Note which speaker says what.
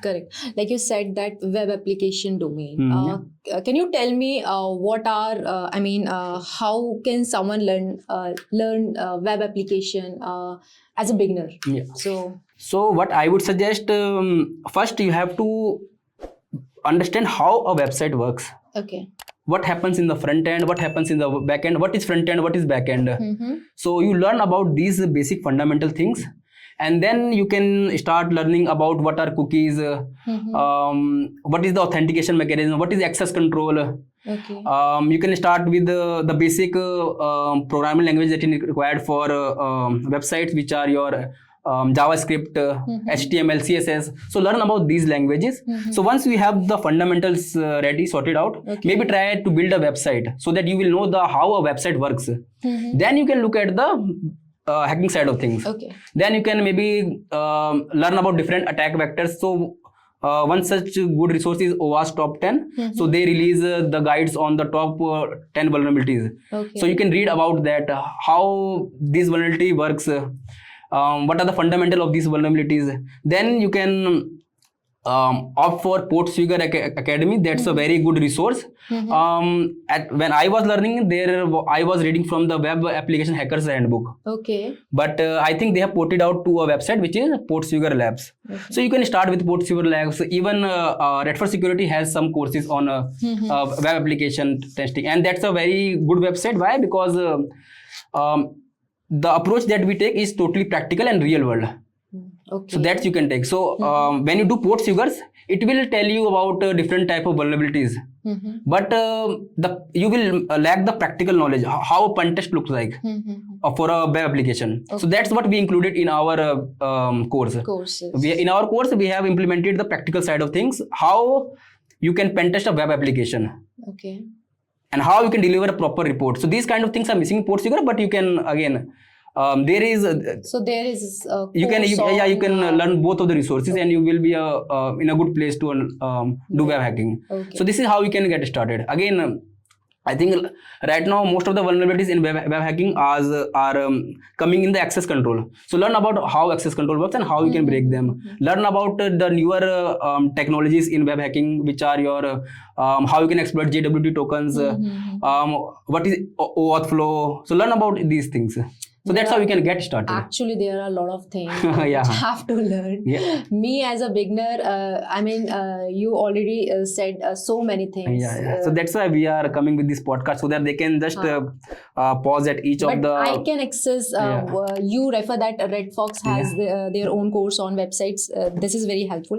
Speaker 1: Correct. Like you said, that web application domain. Can you tell me what are? How can someone learn web application as a beginner?
Speaker 2: Yeah.
Speaker 1: So
Speaker 2: what I would suggest, first you have to understand how a website works.
Speaker 1: Okay.
Speaker 2: What happens in the front end, what happens in the back end, what is front end, what is back end. So you learn about these basic fundamental things, and then you can start learning about what are cookies, what is the authentication mechanism, what is access control.
Speaker 1: Okay.
Speaker 2: You can start with the basic programming language that is required for websites, which are your JavaScript, HTML, CSS. So learn about these languages. So once we have the fundamentals ready, sorted out, maybe try to build a website so that you will know how a website works. Then you can look at the hacking side of things.
Speaker 1: Okay.
Speaker 2: Then you can maybe learn about different attack vectors. So one such good resource is OWASP Top 10. So they release the guides on the top 10 vulnerabilities.
Speaker 1: Okay.
Speaker 2: So you can read about that, how this vulnerability works, what are the fundamental of these vulnerabilities. Then you can opt for Portswigger Academy. That's a very good resource. When I was learning there, I was reading from the Web Application Hackers Handbook.
Speaker 1: Okay.
Speaker 2: But I think they have ported out to a website which is Portswigger Labs. Okay. So you can start with Portswigger Labs. Even RedFox Security has some courses on web application testing, and that's a very good website. Why? Because the approach that we take is totally practical and real world. Okay. So that you can take. So when you do Portswiggers, it will tell you about different type of vulnerabilities. But you will lack the practical knowledge, how a pen test looks like for a web application. Okay. So that's what we included in our course. In our course, we have implemented the practical side of things, how you can pen test a web application. Okay. And how you can deliver a proper report. So these kind of things are missing in Portswigger, but you can again. There is you can learn both of the resources, and you will be in a good place to do web hacking. Okay. So this is how you can get started. Again, I think right now most of the vulnerabilities in web hacking are coming in the access control. So learn about how access control works and how you can break them. Learn about the newer technologies in web hacking, which are your how you can exploit JWT tokens, what is OAuth flow. So learn about these things. So that's how you can get started.
Speaker 1: Actually, there are a lot of things which you have to learn. Yeah. Me as a beginner, you already said so many things.
Speaker 2: So that's why we are coming with this podcast, so that they can just pause at each of the...
Speaker 1: But I can access, you refer that RedFox has their own course on websites. This is very helpful.